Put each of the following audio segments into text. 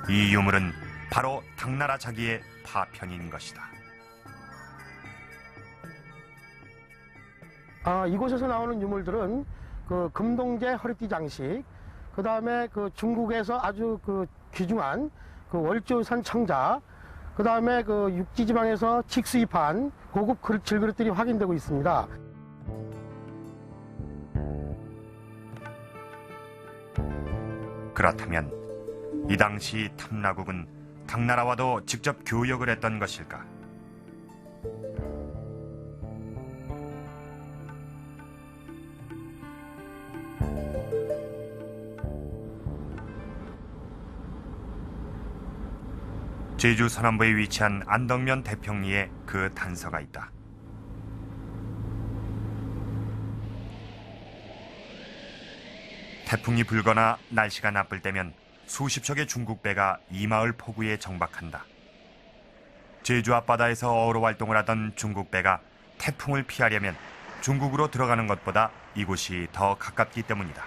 이 유물은 바로 당나라 자기의 파편인 것이다. 이곳에서 나오는 유물들은 그 금동제 허리띠 장식, 그 다음에 그 중국에서 아주 그 귀중한 그 월조산 청자, 그 다음에 그 육지지방에서 직수입한 고급 질그릇들이 확인되고 있습니다. 그렇다면 이 당시 탐라국은 당나라와도 직접 교역을 했던 것일까? 제주 서남부에 위치한 안덕면 대평리에 그 단서가 있다. 태풍이 불거나 날씨가 나쁠 때면 수십 척의 중국 배가 이 마을 포구에 정박한다. 제주 앞바다에서 어로 활동을 하던 중국 배가 태풍을 피하려면 중국으로 들어가는 것보다 이곳이 더 가깝기 때문이다.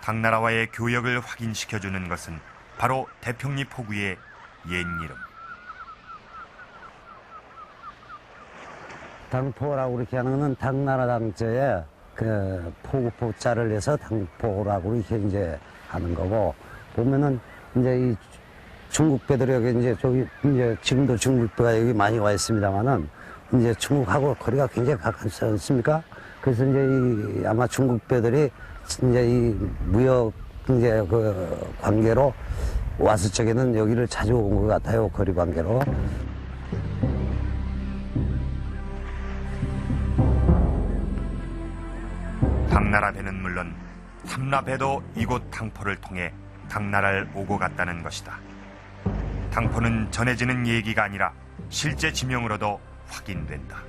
당나라와의 교역을 확인시켜주는 것은 바로 대평리 포구의 옛 이름. 당포라고 이렇게 하는 건 당나라 당자에 그 포구포자를 해서 당포라고 이렇게 이제 하는 거고, 보면은 이제 이 중국 배들이 여기 이제 저기 이제 지금도 중국 배가 여기 많이 와 있습니다만은 이제 중국하고 거리가 굉장히 가깝지 않습니까? 그래서 이제 이 아마 중국 배들이 이제 이 무역 이제 그 관계로 왔을 적에는 여기를 자주 온 것 같아요. 거리 관계로. 당나라 배는 물론 탐라 배도 이곳 당포를 통해 당나라를 오고 갔다는 것이다. 당포는 전해지는 얘기가 아니라 실제 지명으로도 확인된다.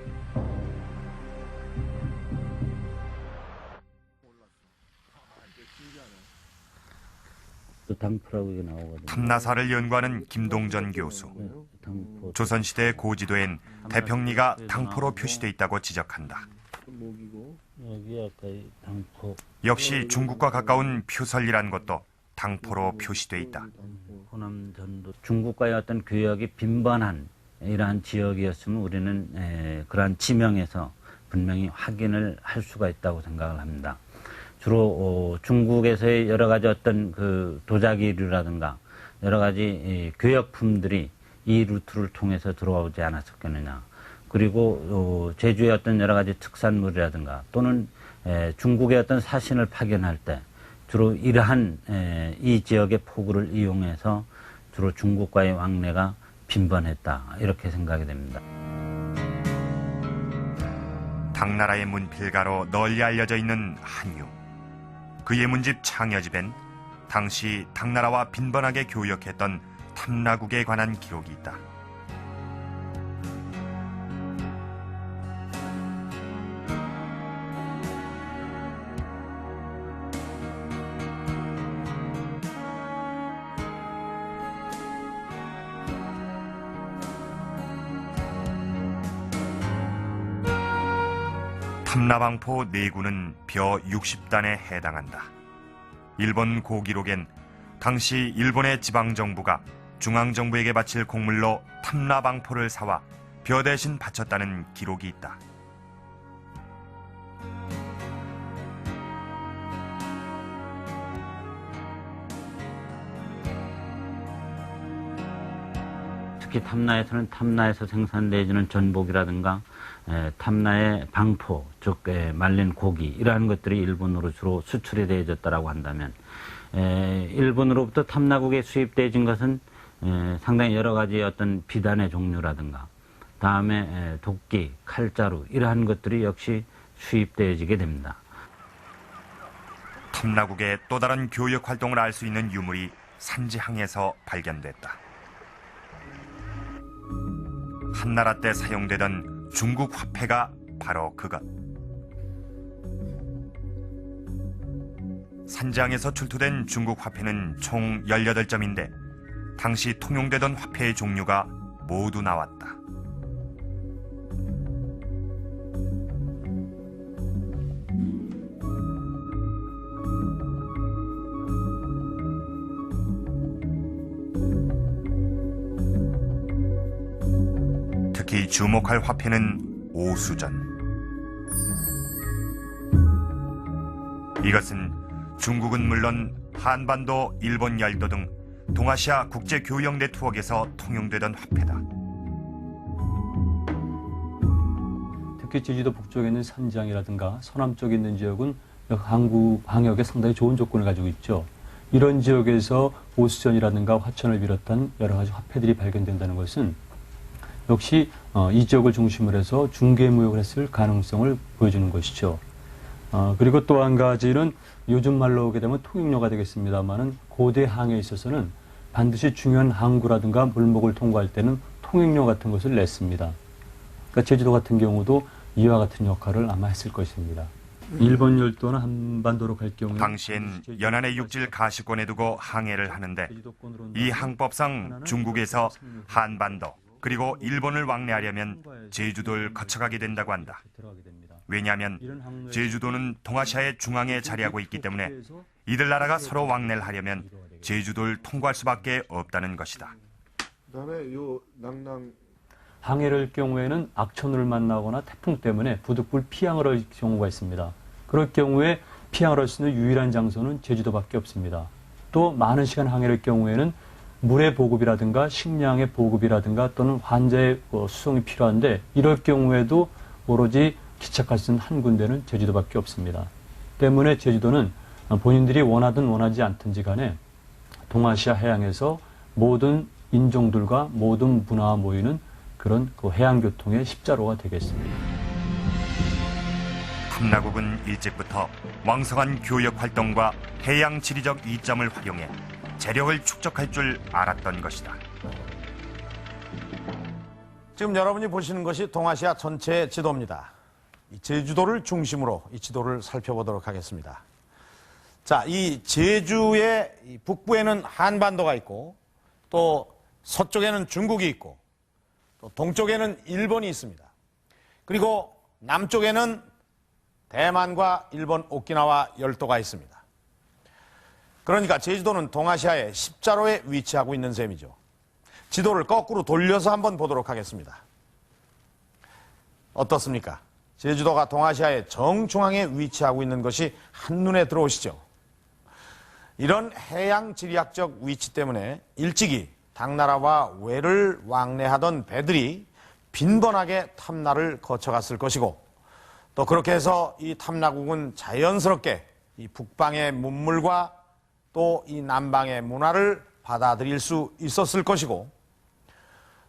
당포라고 이게 나오거든요. 탐나사를 연구하는 김동전 교수. 조선시대 고지도엔 대평리가 당포로 표시돼 있다고 지적한다. 여기 아까 당포. 역시 중국과 가까운 표설이란 것도 당포로 표시돼 있다. 호남 전도 중국과의 어떤 교역이 빈번한 이러한 지역이었으면 우리는 그러한 지명에서 분명히 확인을 할 수가 있다고 생각을 합니다. 주로 중국에서의 여러 가지 어떤 그 도자기류라든가 여러 가지 교역품들이 이 루트를 통해서 들어오지 않았었겠느냐. 그리고 제주의 어떤 여러 가지 특산물이라든가 또는 중국의 어떤 사신을 파견할 때 주로 이러한 이 지역의 포구를 이용해서 주로 중국과의 왕래가 빈번했다, 이렇게 생각이 됩니다. 당나라의 문필가로 널리 알려져 있는 한유. 그의 문집 창여집엔 당시 당나라와 빈번하게 교역했던 탐라국에 관한 기록이 있다. 탐라방포 4구는 벼 60단에 해당한다. 일본 고기록엔 당시 일본의 지방정부가 중앙정부에게 바칠 곡물로 탐라방포를 사와 벼 대신 바쳤다는 기록이 있다. 특히 탐라에서는 탐라에서 생산되어지는 전복이라든가 탐라의 방포, 즉 말린 고기, 이러한 것들이 일본으로 주로 수출이 되어졌다라고 한다면, 일본으로부터 탐라국에 수입되어진 것은 상당히 여러 가지 어떤 비단의 종류라든가 다음에 도끼, 칼자루, 이러한 것들이 역시 수입되어지게 됩니다. 탐라국의 또 다른 교역 활동을 알 수 있는 유물이 산지항에서 발견됐다. 한나라 때 사용되던 중국 화폐가 바로 그것. 산지항에서 출토된 중국 화폐는 총 18점인데 당시 통용되던 화폐의 종류가 모두 나왔다. 특히 주목할 화폐는 오수전. 이것은 중국은 물론 한반도, 일본 열도 등 동아시아 국제교역 네트워크에서 통용되던 화폐다. 특히 제주도 북쪽에 있는 산지항이라든가 서남 쪽에 있는 지역은 항구 방역에 상당히 좋은 조건을 가지고 있죠. 이런 지역에서 오수전이라든가 화천을 비롯한 여러 가지 화폐들이 발견된다는 것은 역시 이 지역을 중심으로 해서 중개무역을 했을 가능성을 보여주는 것이죠. 그리고 또 한 가지는 요즘 말로 오게 되면 통행료가 되겠습니다만은 고대 항해에 있어서는 반드시 중요한 항구라든가 물목을 통과할 때는 통행료 같은 것을 냈습니다. 그러니까 제주도 같은 경우도 이와 같은 역할을 아마 했을 것입니다. 일본 열도나 한반도로 갈 경우에 당시엔 연안의 육지를 가시권에 두고 항해를 하는데 이 항법상 중국에서 한반도 그리고 일본을 왕래하려면 제주도를 거쳐가게 된다고 한다. 왜냐하면 제주도는 동아시아의 중앙에 자리하고 있기 때문에 이들 나라가 서로 왕래를 하려면 제주도를 통과할 수밖에 없다는 것이다. 그다음에 요 항해를 할 경우에는 악천후를 만나거나 태풍 때문에 부득불 피항을 할 경우가 있습니다. 그럴 경우에 피항을 할 수 있는 유일한 장소는 제주도밖에 없습니다. 또 많은 시간 항해를 할 경우에는 물의 보급이라든가 식량의 보급이라든가 또는 환자의 수송이 필요한데 이럴 경우에도 오로지 기착할 수 있는 한 군데는 제주도밖에 없습니다. 때문에 제주도는 본인들이 원하든 원하지 않든지 간에 동아시아 해양에서 모든 인종들과 모든 문화가 모이는 그런 해양교통의 십자로가 되겠습니다. 탐라국은 일찍부터 왕성한 교역 활동과 해양 지리적 이점을 활용해 재력을 축적할 줄 알았던 것이다. 지금 여러분이 보시는 것이 동아시아 전체 지도입니다. 이 제주도를 중심으로 이 지도를 살펴보도록 하겠습니다. 자, 이 제주의 북부에는 한반도가 있고 또 서쪽에는 중국이 있고 또 동쪽에는 일본이 있습니다. 그리고 남쪽에는 대만과 일본 오키나와 열도가 있습니다. 그러니까 제주도는 동아시아의 십자로에 위치하고 있는 셈이죠. 지도를 거꾸로 돌려서 한번 보도록 하겠습니다. 어떻습니까? 제주도가 동아시아의 정중앙에 위치하고 있는 것이 한눈에 들어오시죠. 이런 해양 지리학적 위치 때문에 일찍이 당나라와 외를 왕래하던 배들이 빈번하게 탐나를 거쳐갔을 것이고 또 그렇게 해서 이 탐라국은 자연스럽게 이 북방의 문물과 또 이 남방의 문화를 받아들일 수 있었을 것이고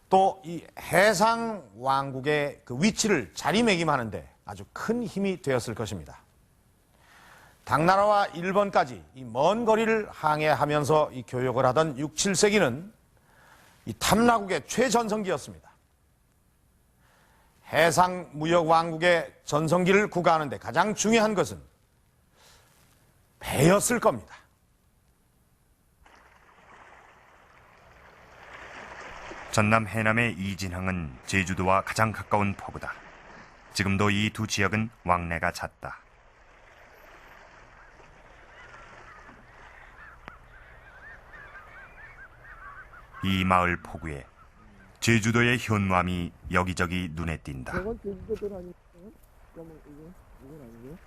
또 이 해상 왕국의 그 위치를 자리매김하는데 아주 큰 힘이 되었을 것입니다. 당나라와 일본까지 이 먼 거리를 항해하면서 이 교역을 하던 6, 7세기는 이 탐라국의 최전성기였습니다. 해상 무역 왕국의 전성기를 구가하는데 가장 중요한 것은 배였을 겁니다. 전남 해남의 이진항은 제주도와 가장 가까운 포구다. 지금도 이 두 지역은 왕래가 잦다. 이 마을 포구에 제주도의 현무암이 여기저기 눈에 띈다. 저건 제주도들 아니에요? 그러면 이건 아니고요?